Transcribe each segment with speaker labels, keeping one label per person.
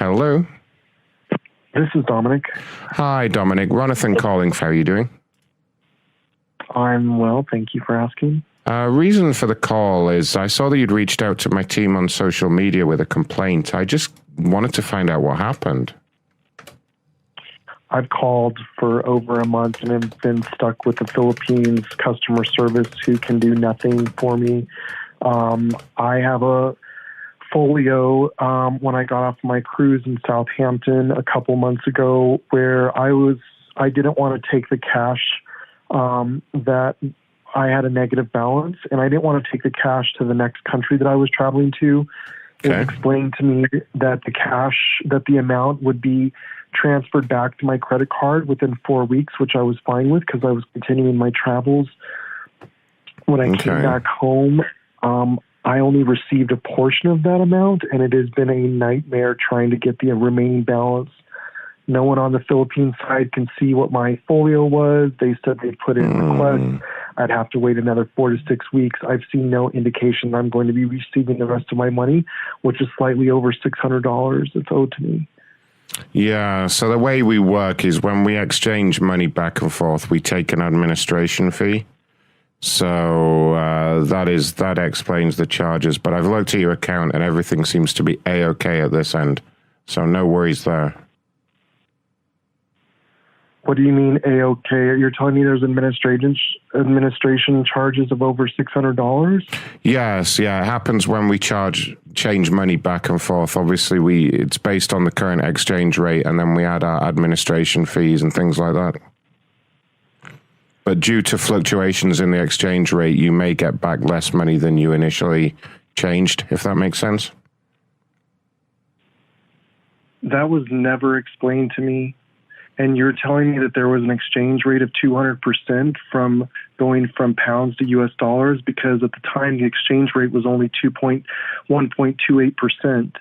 Speaker 1: Hello.
Speaker 2: This is Dominic.
Speaker 1: Hi, Dominic. Ronathan calling. How are you doing?
Speaker 2: I'm well, thank you for asking.
Speaker 1: Reason for the call is I saw that you'd reached out to my team on social media with a complaint. I just wanted to find out what happened.
Speaker 2: I've called for over a month and have been stuck with the Philippines customer service who can do nothing for me. I have a folio when I got off my cruise in Southampton a couple months ago where I didn't want to take the cash that I had a negative balance, and I didn't want to take the cash to the next country that I was traveling to. Okay. It explained to me that the amount would be transferred back to my credit card within 4 weeks, which I was fine with because I was continuing my travels. When I came back home, I only received a portion of that amount, and it has been a nightmare trying to get the remaining balance. No one on the Philippine side can see what my folio was. They said they'd put in requests. I'd have to wait another 4 to 6 weeks. I've seen no indication I'm going to be receiving the rest of my money, which is slightly over $600 that's owed to me.
Speaker 1: Yeah, so the way we work is when we exchange money back and forth, we take an administration fee. So that explains the charges. But I've looked at your account and everything seems to be A-okay at this end. So no worries there.
Speaker 2: What do you mean A-okay? You're telling me there's administration charges of over $600?
Speaker 1: Yes, yeah. It happens when we change money back and forth. Obviously, it's based on the current exchange rate, and then we add our administration fees and things like that. But due to fluctuations in the exchange rate, you may get back less money than you initially changed, if that makes sense.
Speaker 2: That was never explained to me. And you're telling me that there was an exchange rate of 200% from going from pounds to U.S. dollars, because at the time the exchange rate was only 1.28%.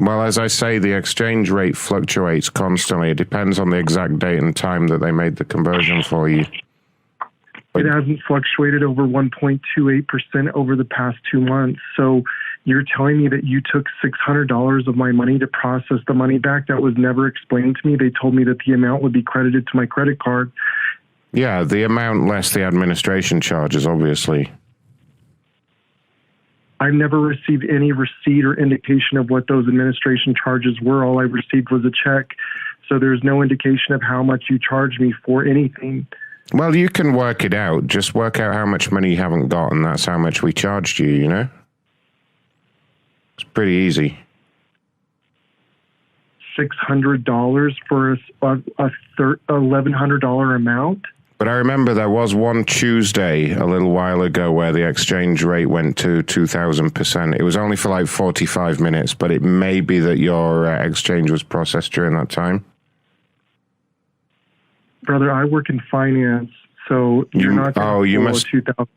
Speaker 1: Well, as I say, the exchange rate fluctuates constantly. It depends on the exact date and time that they made the conversion for you.
Speaker 2: It hasn't fluctuated over 1.28% over the past 2 months. So you're telling me that you took $600 of my money to process the money back? That was never explained to me. They told me that the amount would be credited to my credit card.
Speaker 1: Yeah, the amount less the administration charges, obviously.
Speaker 2: I've never received any receipt or indication of what those administration charges were. All I received was a check. So there's no indication of how much you charged me for anything.
Speaker 1: Well, you can work it out. Just work out how much money you haven't got, and that's how much we charged you, you know? It's pretty easy.
Speaker 2: $600 for a $1,100 amount?
Speaker 1: But I remember there was one Tuesday a little while ago where the exchange rate went to 2,000%. It was only for like 45 minutes, but it may be that your exchange was processed during that time.
Speaker 2: Brother, I work in finance, so you're not going to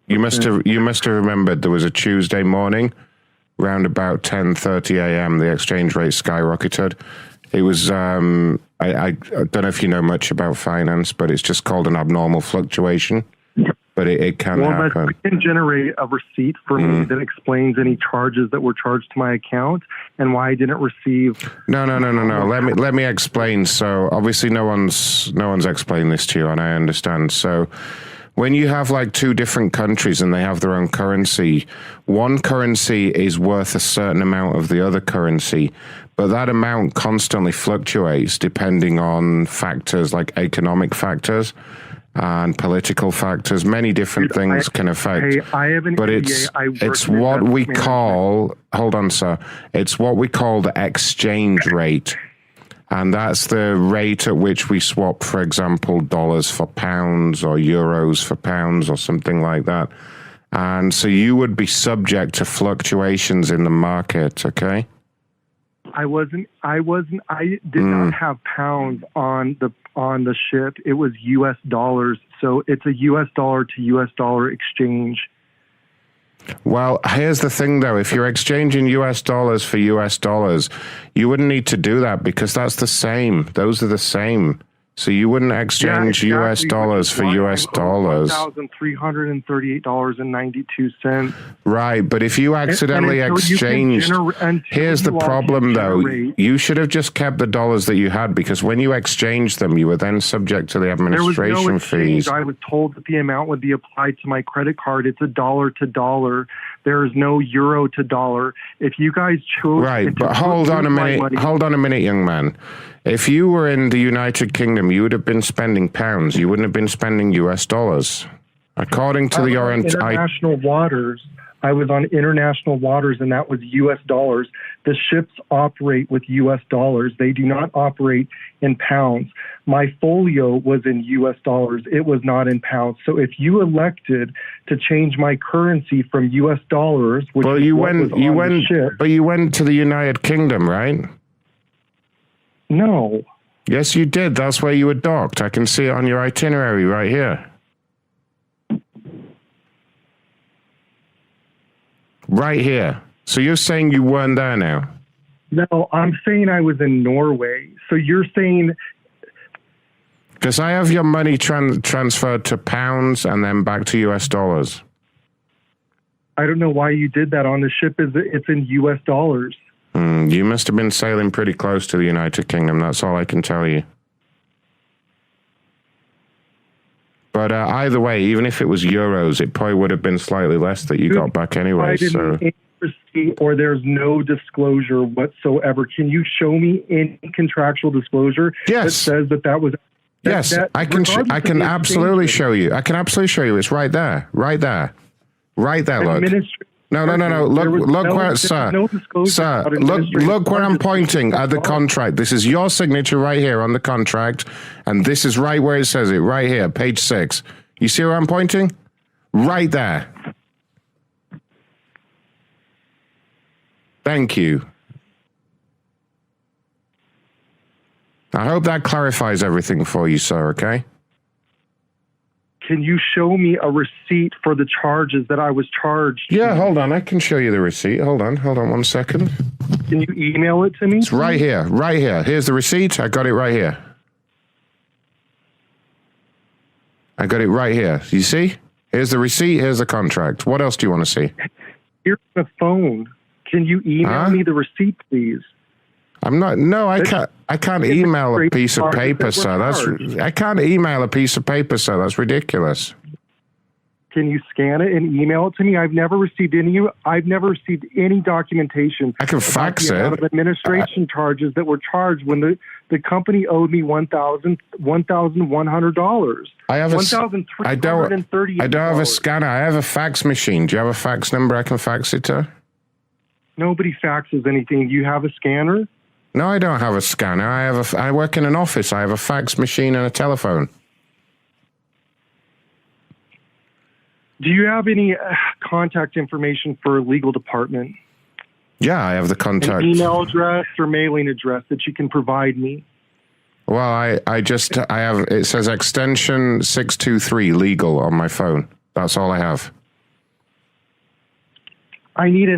Speaker 1: you must have remembered there was a Tuesday morning, around about 10:30 a.m. The exchange rate skyrocketed. It was I don't know if you know much about finance, but it's just called an abnormal fluctuation. But it can happen.
Speaker 2: I can generate a receipt for me that explains any charges that were charged to my account and why I didn't receive.
Speaker 1: No. Let me explain. So obviously no one's explained this to you, and I understand. So when you have like two different countries and they have their own currency, one currency is worth a certain amount of the other currency, but that amount constantly fluctuates depending on factors like economic factors and political factors. Many different things can affect.
Speaker 2: Hey, I have an
Speaker 1: but it's what we call, hold on, sir. It's what we call the exchange rate. And that's the rate at which we swap, for example, dollars for pounds or euros for pounds or something like that. And so you would be subject to fluctuations in the market, okay?
Speaker 2: I did not have pounds on the ship. It was U.S. dollars. So it's a U.S. dollar to U.S. dollar exchange.
Speaker 1: Well, here's the thing, though. If you're exchanging U.S. dollars for U.S. dollars, you wouldn't need to do that because that's the same. Those are the same. So you wouldn't exchange US dollars for US dollars.
Speaker 2: $1,338.92.
Speaker 1: Right, but if you accidentally exchanged, here's the problem though. You should have just kept the dollars that you had, because when you exchanged them, you were then subject to the administration
Speaker 2: there was no exchange.
Speaker 1: fees.
Speaker 2: I was told that the amount would be applied to my credit card. It's a dollar to dollar. There is no euro to dollar. If you guys chose,
Speaker 1: right, but hold on a minute, young man. If you were in the United Kingdom, you would have been spending pounds. You wouldn't have been spending US dollars. According to
Speaker 2: international waters, I was on international waters, and that was U.S. dollars. The ships operate with U.S. dollars. They do not operate in pounds. My folio was in U.S. dollars. It was not in pounds. So if you elected to change my currency from U.S. dollars, which
Speaker 1: you went to the United Kingdom, right?
Speaker 2: No.
Speaker 1: Yes, you did. That's where you were docked. I can see it on your itinerary right here. Right here. So you're saying you weren't there now?
Speaker 2: No, I'm saying I was in Norway. So you're saying...
Speaker 1: Because I have your money transferred to pounds and then back to US dollars.
Speaker 2: I don't know why you did that. On the ship, it's in US dollars.
Speaker 1: You must have been sailing pretty close to the United Kingdom. That's all I can tell you. But either way, even if it was euros, it probably would have been slightly less that you got back anyway.
Speaker 2: Or there's no disclosure whatsoever. Can you show me any contractual disclosure that says that was...
Speaker 1: Yes, I can absolutely show you. I can absolutely show you. It's right there. Right there. Right there, look. No. Look where, sir. Look where I'm pointing at the contract. This is your signature right here on the contract, and this is right where it says it, right here, page 6. You see where I'm pointing? Right there. Thank you. I hope that clarifies everything for you, sir, okay?
Speaker 2: Can you show me a receipt for the charges that I was charged?
Speaker 1: Yeah, hold on. I can show you the receipt. Hold on 1 second.
Speaker 2: Can you email it to me?
Speaker 1: It's right here. Here's the receipt. I got it right here. I got it right here. You see? Here's the receipt. Here's the contract. What else do you want to see?
Speaker 2: Here's the phone. Can you email me the receipt, please?
Speaker 1: I can't email a piece of paper, sir. I can't email a piece of paper, sir. That's ridiculous.
Speaker 2: Can you scan it and email it to me? I've never received any documentation.
Speaker 1: I can fax it.
Speaker 2: Of administration charges that were charged when the company owed me $1,100.
Speaker 1: I don't have a scanner. I have a fax machine. Do you have a fax number I can fax it to?
Speaker 2: Nobody faxes anything. Do you have a scanner?
Speaker 1: No, I don't have a scanner. I work in an office. I have a fax machine and a telephone.
Speaker 2: Do you have any contact information for legal department?
Speaker 1: Yeah, I have the contact.
Speaker 2: An email address or mailing address that you can provide me?
Speaker 1: Well, I have, it says extension 623 legal on my phone. That's all I have.
Speaker 2: I need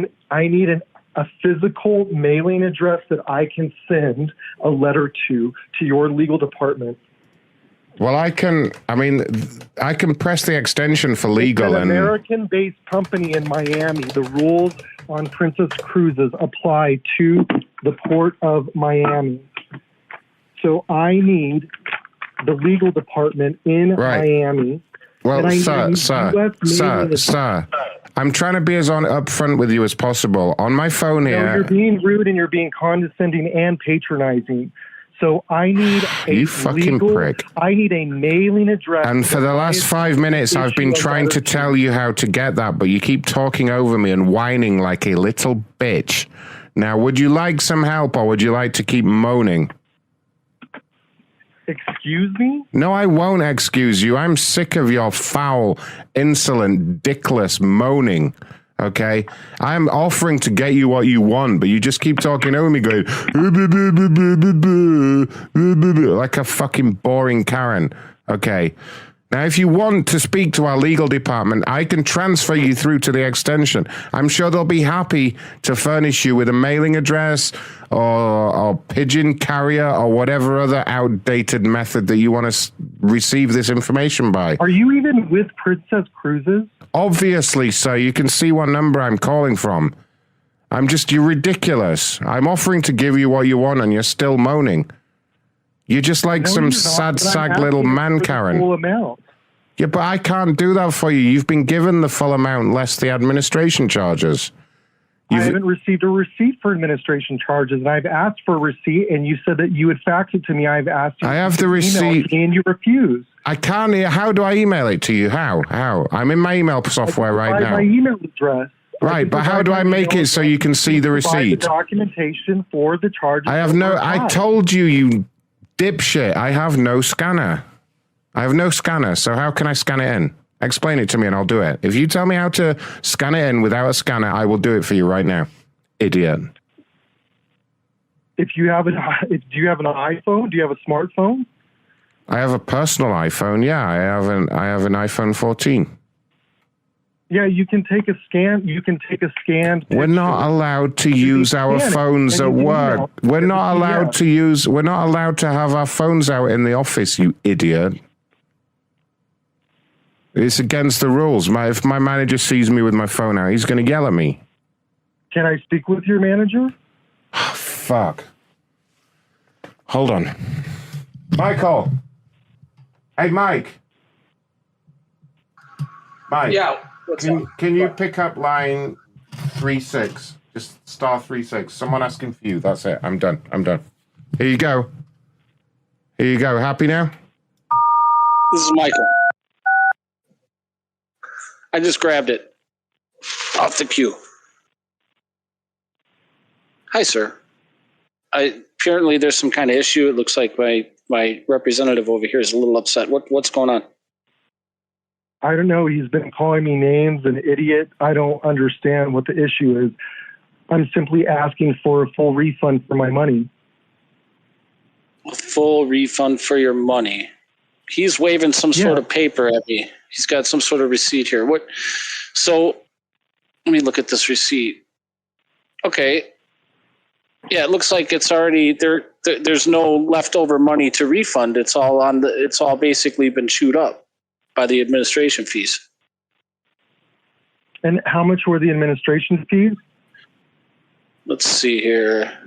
Speaker 2: a physical mailing address that I can send a letter to your legal department.
Speaker 1: Well, I can press the extension for legal.
Speaker 2: It's an American-based company in Miami. The rules on Princess Cruises apply to the port of Miami. So I need the legal department in Miami.
Speaker 1: Well, sir, I'm trying to be as upfront with you as possible. On my phone here...
Speaker 2: No, you're being rude and you're being condescending and patronizing. So I need
Speaker 1: prick.
Speaker 2: I need a mailing address.
Speaker 1: And for the last 5 minutes, I've been trying to tell you how to get that, but you keep talking over me and whining like a little bitch. Now, would you like some help, or would you like to keep moaning?
Speaker 2: Excuse me?
Speaker 1: No, I won't excuse you. I'm sick of your foul, insolent, dickless moaning. Okay? I'm offering to get you what you want, but you just keep talking over me going like a fucking boring Karen. Okay? Now, if you want to speak to our legal department, I can transfer you through to the extension. I'm sure they'll be happy to furnish you with a mailing address or pigeon carrier or whatever other outdated method that you want to receive this information by.
Speaker 2: Are you even with Princess Cruises?
Speaker 1: Obviously, sir. You can see what number I'm calling from. You're ridiculous. I'm offering to give you what you want and you're still moaning. You're just like some sad sag little man, Karen.
Speaker 2: Full amount.
Speaker 1: Yeah, but I can't do that for you. You've been given the full amount less the administration charges.
Speaker 2: I haven't received a receipt for administration charges, and I've asked for a receipt, and you said that you would fax it to me. I've asked you.
Speaker 1: I have the receipt,
Speaker 2: and you refuse.
Speaker 1: I can't. How do I email it to you? How? I'm in my email software right now.
Speaker 2: My email address.
Speaker 1: Right, but how do I make it so you can see the receipt?
Speaker 2: The documentation for the charges.
Speaker 1: I told you, you dipshit. I have no scanner. So how can I scan it in? Explain it to me and I'll do it. If you tell me how to scan it in without a scanner, I will do it for you right now. Idiot.
Speaker 2: Do you have an iPhone? Do you have a smartphone?
Speaker 1: I have a personal iPhone. Yeah, I have an iPhone 14.
Speaker 2: Yeah, you can take a scan. You can take a scanned picture.
Speaker 1: We're not allowed to use our phones at work. We're not allowed to have our phones out in the office, you idiot. It's against the rules. If my manager sees me with my phone out, he's going to yell at me.
Speaker 2: Can I speak with your manager?
Speaker 1: Oh, fuck. Hold on. Michael. Hey, Mike. Mike.
Speaker 3: Yeah.
Speaker 1: Can you pick up line 36? Just star 36. Someone asking for you. That's it. I'm done. Here you go. Happy now?
Speaker 3: This is Michael. I just grabbed it off the queue. Hi, sir. Apparently there's some kind of issue. It looks like my representative over here is a little upset. What's going on?
Speaker 2: I don't know. He's been calling me names, an idiot. I don't understand what the issue is. I'm simply asking for a full refund for my money.
Speaker 3: A full refund for your money? He's waving some sort of paper at me. He's got some sort of receipt here. So let me look at this receipt. Okay. Yeah, it looks like it's already there. There's no leftover money to refund. It's all basically been chewed up by the administration fees.
Speaker 2: And how much were the administration fees?
Speaker 3: Let's see here.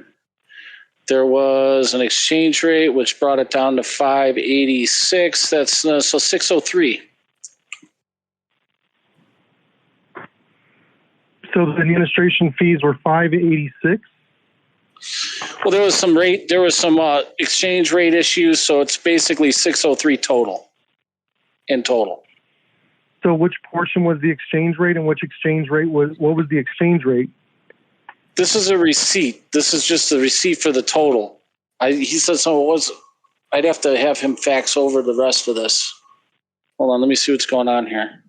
Speaker 3: There was an exchange rate which brought it down to 586. That's so 603.
Speaker 2: So the administration fees were 586.
Speaker 3: Well, there was some exchange rate issues, so it's basically 603 total. In total.
Speaker 2: So which portion was the exchange rate and what was the exchange rate?
Speaker 3: This is a receipt. This is just the receipt for the total. He said so it was. I'd have to have him fax over the rest of this. Hold on, let me see what's going on here.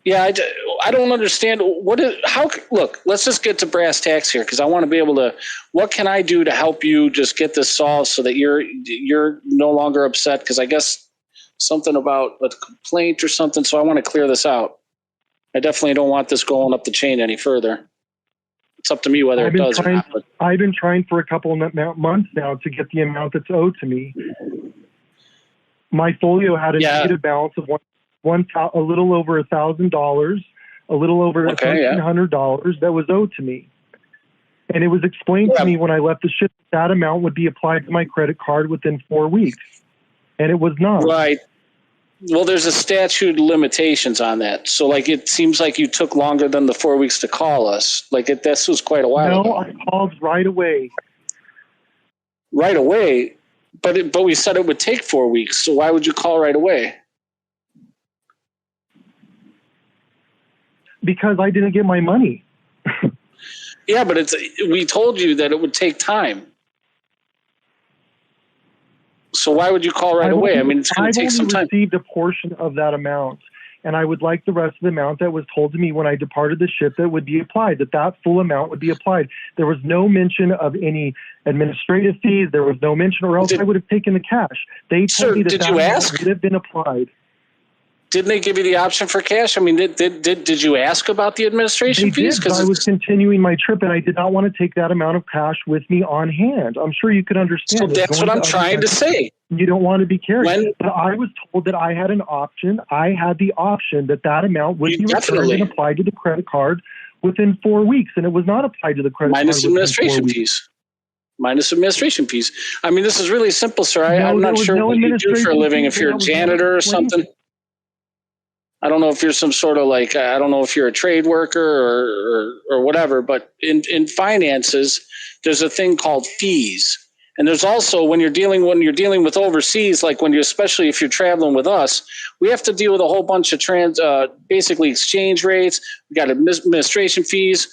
Speaker 3: Yeah, I don't understand. Look, let's just get to brass tacks here because I want to be able to, what can I do to help you just get this solved so that you're no longer upset? Because I guess something about a complaint or something, so I want to clear this out. I definitely don't want this going up the chain any further. It's up to me whether it does or not.
Speaker 2: I've been trying for a couple of months now to get the amount that's owed to me. My folio had a negative balance of a little over $1,000, a little over $1,300 that was owed to me. And it was explained to me when I left the ship that amount would be applied to my credit card within 4 weeks. And it was not.
Speaker 3: Right. Well, there's a statute of limitations on that. So, it seems like you took longer than the 4 weeks to call us. This was quite a while ago.
Speaker 2: No, I called right away.
Speaker 3: Right away? But we said it would take 4 weeks. So why would you call right away?
Speaker 2: Because I didn't get my money.
Speaker 3: Yeah, but we told you that it would take time. So why would you call right away? I mean, it's going to take some time.
Speaker 2: I've only received a portion of that amount. and I would like the rest of the amount that was told to me when I departed the ship that would be applied, that full amount would be applied. There was no mention of any administrative fees. There was no mention, or else I would have taken the cash. They told me that amount would have been applied.
Speaker 3: Didn't they give you the option for cash? I mean, did you ask about the administration fees?
Speaker 2: Because I was continuing my trip, and I did not want to take that amount of cash with me on hand. I'm sure you could understand.
Speaker 3: So that's what I'm trying to say.
Speaker 2: You don't want to be carried. But I was told that I had an option. I had the option that amount would be returned and applied to the credit card within 4 weeks, and it was not applied to the credit card.
Speaker 3: Minus administration fees. Minus administration fees. I mean, this is really simple, sir. I'm not sure what you do for a living. If you're a janitor or something. I don't know if you're some sort of I don't know if you're a trade worker or whatever, but in finances, there's a thing called fees. And there's also when you're dealing with overseas, like especially if you're traveling with us, we have to deal with a whole bunch of basically exchange rates. We got administration fees.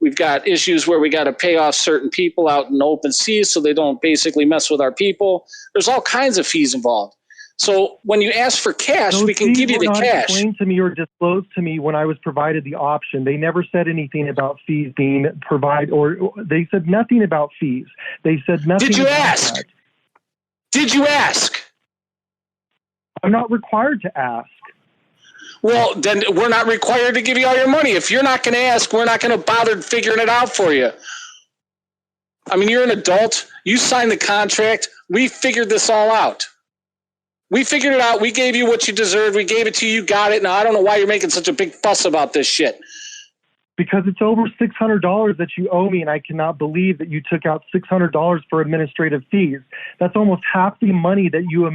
Speaker 3: We've got issues where we got to pay off certain people out in open seas so they don't basically mess with our people. There's all kinds of fees involved. So when you ask for cash, we can give you the cash.
Speaker 2: Not explained to me or disclosed to me when I was provided the option. They never said anything about fees being provided, or they said nothing about fees. They said nothing.
Speaker 3: Did you ask? That. Did you ask?
Speaker 2: I'm not required to ask.
Speaker 3: Well, then we're not required to give you all your money. If you're not going to ask, we're not going to bother figuring it out for you. I mean, you're an adult. You signed the contract. We figured this all out. We figured it out. We gave you what you deserved. We gave it to you. You got it. Now, I don't know why you're making such a big fuss about this shit.
Speaker 2: Because it's over $600 that you owe me, and I cannot believe that you took out $600 for administrative fees. That's almost half the money that you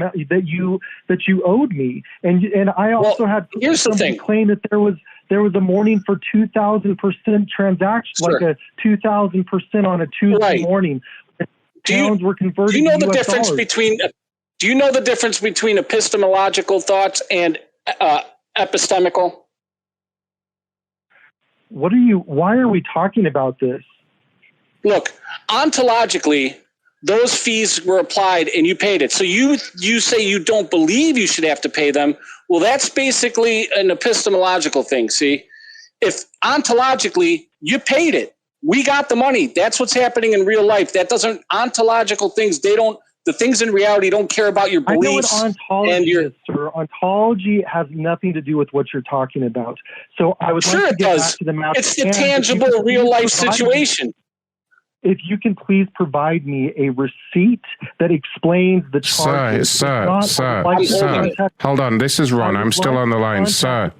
Speaker 2: owed me. And I also had somebody claim that there was a morning for 2,000% transaction,
Speaker 3: sure.
Speaker 2: Like a 2,000% on a Tuesday morning. Pounds were converted.
Speaker 3: Do you know
Speaker 2: to
Speaker 3: the
Speaker 2: US
Speaker 3: difference
Speaker 2: dollars.
Speaker 3: Do you know the difference between epistemological thoughts and epistemical?
Speaker 2: Why are we talking about this?
Speaker 3: Look, ontologically, those fees were applied and you paid it. So you say you don't believe you should have to pay them. Well, that's basically an epistemological thing, see? If ontologically, you paid it. We got the money. That's what's happening in real life. That doesn't, ontological things, the things in reality don't care about your beliefs.
Speaker 2: I know what ontology is, sir. Ontology has nothing to do with what you're talking about. So I would like to get back to the matter.
Speaker 3: It's the tangible, real-life situation.
Speaker 2: If you can please provide me a receipt that explains the charges.
Speaker 1: Sir, hold on. This is Ron. I'm still on the line. Sir,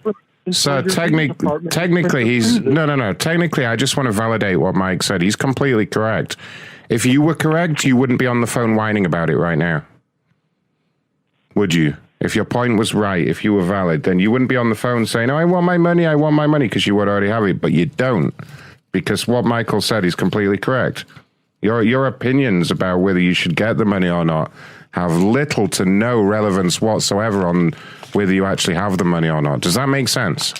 Speaker 1: technically he's... No. Technically, I just want to validate what Mike said. He's completely correct. If you were correct, you wouldn't be on the phone whining about it right now. Would you? If your point was right, if you were valid, then you wouldn't be on the phone saying, I want my money, because you would already have it, but you don't. Because what Michael said is completely correct. Your opinions about whether you should get the money or not have little to no relevance whatsoever on whether you actually have the money or not. Does that make sense?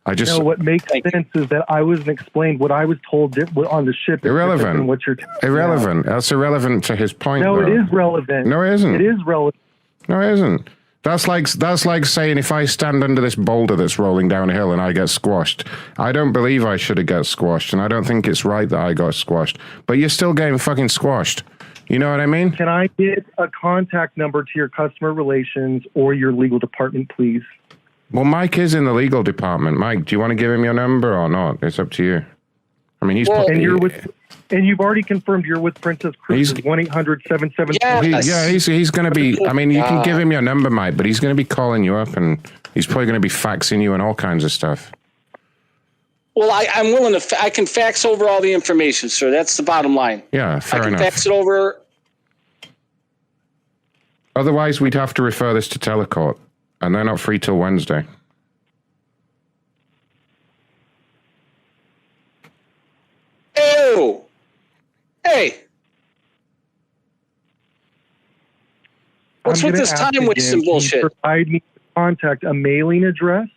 Speaker 2: What makes sense is that I wasn't explained what I was told on the ship.
Speaker 1: Irrelevant.
Speaker 2: What you're
Speaker 1: irrelevant. That's irrelevant to his point.
Speaker 2: No, it is relevant.
Speaker 1: No, it isn't.
Speaker 2: It is relevant.
Speaker 1: No, it isn't. That's like saying if I stand under this boulder that's rolling down a hill and I get squashed, I don't believe I should have got squashed, and I don't think it's right that I got squashed. But you're still getting fucking squashed. You know what I mean?
Speaker 2: Can I get a contact number to your customer relations or your legal department, please?
Speaker 1: Well, Mike is in the legal department. Mike, do you want to give him your number or not? It's up to you. I mean, he's...
Speaker 2: And you've already confirmed you're with Princess Cruises, 1-800-774.
Speaker 3: Yes.
Speaker 1: He's going to be... I mean, you can give him your number, Mike, but he's going to be calling you up, and he's probably going to be faxing you and all kinds of stuff.
Speaker 3: Well, I'm willing to... I can fax over all the information, sir. That's the bottom line.
Speaker 1: Yeah, fair enough.
Speaker 3: I can fax it over...
Speaker 1: Otherwise, we'd have to refer this to telecourt. And they're not free till Wednesday.
Speaker 3: Ew! Hey! What's with this time wasting bullshit?
Speaker 2: Provide me contact a mailing address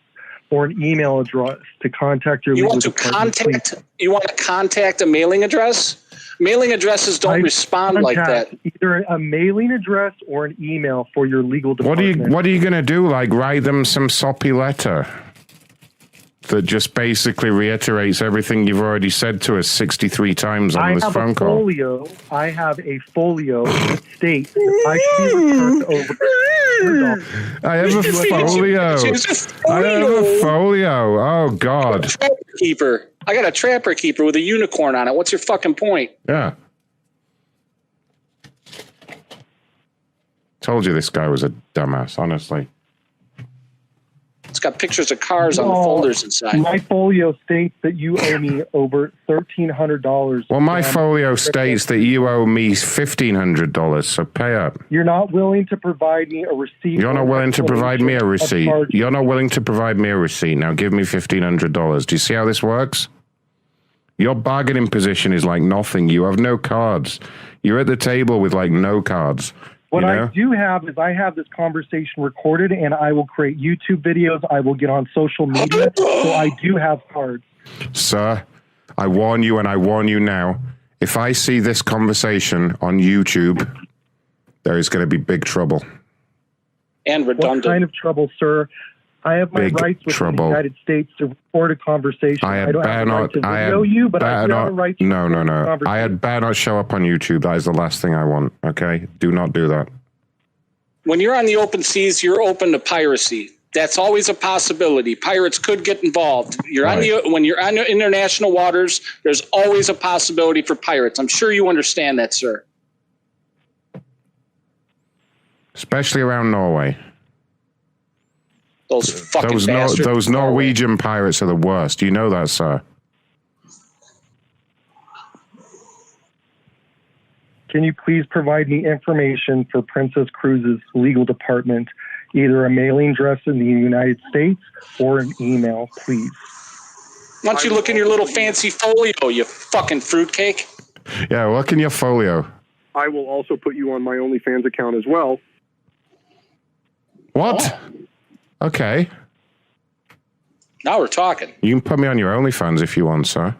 Speaker 2: or an email address to contact your legal department.
Speaker 3: You want to contact a mailing address? Mailing addresses don't respond like that.
Speaker 2: Either a mailing address or an email for your legal department.
Speaker 1: What are you going to do? Like, write them some soppy letter that just basically reiterates everything you've already said to us 63 times on this phone call?
Speaker 2: I have a folio that states that I should be returned over.
Speaker 1: I have a folio. I have a folio. Oh, God.
Speaker 3: Trapper keeper. I got a trapper keeper with a unicorn on it. What's your fucking point?
Speaker 1: Yeah. Told you this guy was a dumbass, honestly.
Speaker 3: It's got pictures of cars on the folders inside.
Speaker 2: My folio states that you owe me over $1,300.
Speaker 1: Well, my folio states that you owe me $1,500, so pay up.
Speaker 2: You're not willing to provide me a receipt.
Speaker 1: You're not willing to provide me a receipt. You're not willing to provide me a receipt. Now give me $1,500. Do you see how this works? Your bargaining position is like nothing. You have no cards. You're at the table with like no cards.
Speaker 2: What I do have is I have this conversation recorded, and I will create YouTube videos. I will get on social media, so I do have cards.
Speaker 1: Sir, I warn you, and I warn you now, if I see this conversation on YouTube, there is going to be big trouble.
Speaker 3: And redundant.
Speaker 2: What kind of trouble, sir? I have my rights within the United States to record a conversation. I don't have the right to video you, but I do have the right to record a conversation.
Speaker 1: I had better not show up on YouTube. That is the last thing I want, okay? Do not do that.
Speaker 3: When you're on the open seas, you're open to piracy. That's always a possibility. Pirates could get involved. When you're on international waters, there's always a possibility for pirates. I'm sure you understand that, sir.
Speaker 1: Especially around Norway.
Speaker 3: Those fucking bastards.
Speaker 1: Those Norwegian pirates are the worst. You know that, sir.
Speaker 2: Can you please provide me information for Princess Cruises legal department, either a mailing address in the United States or an email, please?
Speaker 3: Why don't you look in your little fancy folio, you fucking fruitcake?
Speaker 1: Yeah, look in your folio.
Speaker 4: I will also put you on my OnlyFans account as well.
Speaker 1: What? Okay.
Speaker 3: Now we're talking.
Speaker 1: You can put me on your OnlyFans if you want, sir.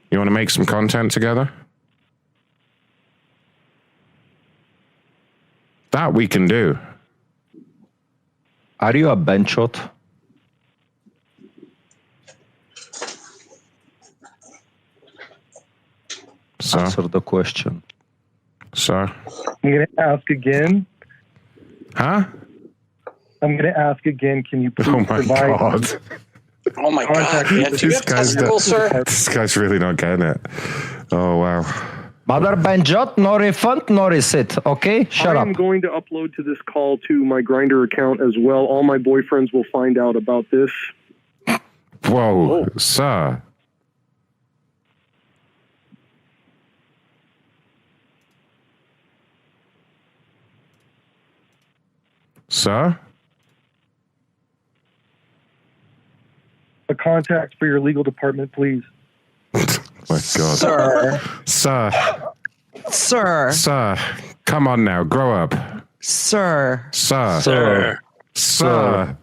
Speaker 1: You want to make some content together? That we can do.
Speaker 5: Are you a benchot?
Speaker 1: Sir?
Speaker 5: Answer the question.
Speaker 1: Sir?
Speaker 2: I'm going to ask again.
Speaker 1: Huh?
Speaker 2: I'm going to ask again. Can you please provide...
Speaker 1: God.
Speaker 3: Oh my God. Man. Do you have testicles, sir?
Speaker 1: This guy's really not getting it. Oh, wow.
Speaker 5: Mother benchot, no refund, no receipt. Okay? Shut up.
Speaker 4: I'm going to upload to this call to my Grindr account as well. All my boyfriends will find out about this.
Speaker 1: Whoa, sir. Sir?
Speaker 2: A contact for your legal department, please.
Speaker 1: My God.
Speaker 6: Sir.
Speaker 1: Sir.
Speaker 6: Sir.
Speaker 1: Sir. Come on now. Grow up.
Speaker 6: Sir.
Speaker 1: Sir.
Speaker 3: Sir.
Speaker 1: Sir.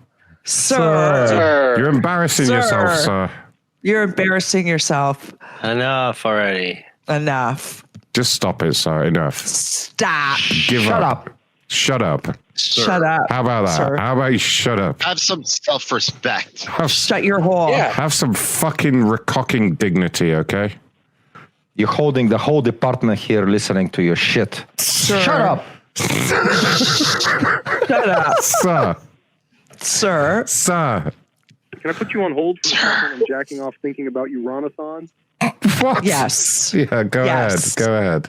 Speaker 6: Sir.
Speaker 1: You're embarrassing yourself, sir.
Speaker 6: You're embarrassing yourself.
Speaker 7: Enough already.
Speaker 6: Enough.
Speaker 1: Just stop it, sir. Enough.
Speaker 6: Stop.
Speaker 1: Shut up. Shut up.
Speaker 6: Shut up.
Speaker 1: How about that?
Speaker 6: Sir.
Speaker 1: How about you shut up?
Speaker 8: Have some self-respect.
Speaker 6: Shut your hole.
Speaker 3: Yeah.
Speaker 1: Have some fucking recocking dignity, okay?
Speaker 5: You're holding the whole department here listening to your shit.
Speaker 6: Sir.
Speaker 5: Shut up.
Speaker 6: Shut up.
Speaker 1: Sir.
Speaker 6: Sir.
Speaker 1: Sir.
Speaker 4: Can I put you on hold for a second? I'm jacking off thinking about Uranus-on.
Speaker 1: What?
Speaker 6: Yes.
Speaker 1: Yeah, go
Speaker 6: Yes.
Speaker 1: ahead. Go ahead.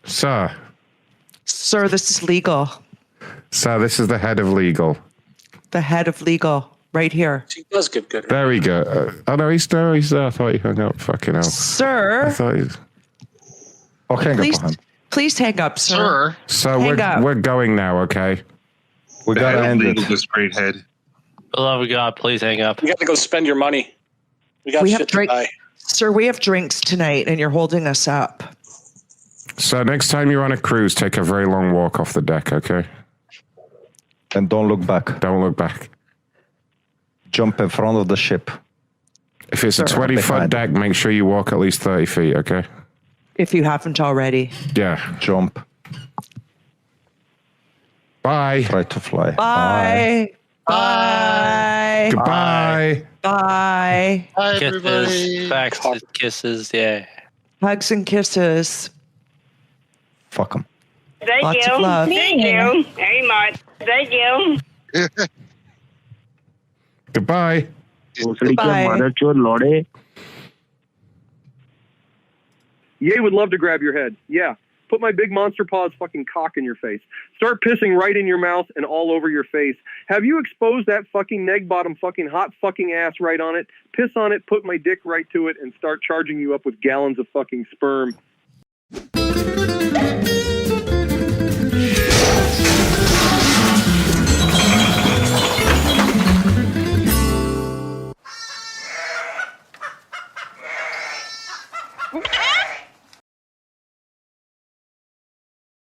Speaker 1: Sir.
Speaker 6: Sir, this is legal.
Speaker 1: Sir, this is the head of legal.
Speaker 6: The head of legal. Right here.
Speaker 3: She does get good.
Speaker 1: Very good. Oh, no, he's there. He's there. I thought he hung up. Fucking hell. I
Speaker 6: Sir.
Speaker 1: thought he's...
Speaker 5: Oh, hang
Speaker 6: Please,
Speaker 5: up on him.
Speaker 6: please hang up, sir.
Speaker 1: So
Speaker 6: Hang up.
Speaker 1: we're going now, okay?
Speaker 5: We gotta end it.
Speaker 9: This great head.
Speaker 7: For the love of God, please hang up.
Speaker 3: You got to go spend your money. We got
Speaker 6: We
Speaker 3: shit
Speaker 6: have
Speaker 3: to
Speaker 6: drink.
Speaker 3: buy.
Speaker 6: Sir, we have drinks tonight and you're holding us up.
Speaker 1: So next time you're on a cruise, take a very long walk off the deck, okay?
Speaker 5: And don't look back.
Speaker 1: Don't look back.
Speaker 5: Jump in front of the ship.
Speaker 1: If it's a
Speaker 6: Sir.
Speaker 1: 20-foot deck, make sure you walk at least 30 feet, okay?
Speaker 6: If you haven't already.
Speaker 1: Yeah.
Speaker 5: Jump.
Speaker 1: Bye.
Speaker 5: Try to fly.
Speaker 6: Bye. Bye.
Speaker 1: Goodbye.
Speaker 6: Bye.
Speaker 8: Hi,
Speaker 7: Kisses,
Speaker 8: everybody.
Speaker 7: facts, kisses, yeah.
Speaker 6: Hugs and kisses.
Speaker 5: Fuck them.
Speaker 9: Thank
Speaker 6: Lots
Speaker 9: you.
Speaker 6: of love.
Speaker 9: Thank you very much. Thank you.
Speaker 1: Goodbye.
Speaker 6: Bye.
Speaker 4: Ye would love to grab your head. Yeah. Put my big monster paws fucking cock in your face. Start pissing right in your mouth and all over your face. Have you exposed that fucking neg bottom fucking hot fucking ass right on it? Piss on it, put my dick right to it, and start charging you up with gallons of fucking sperm.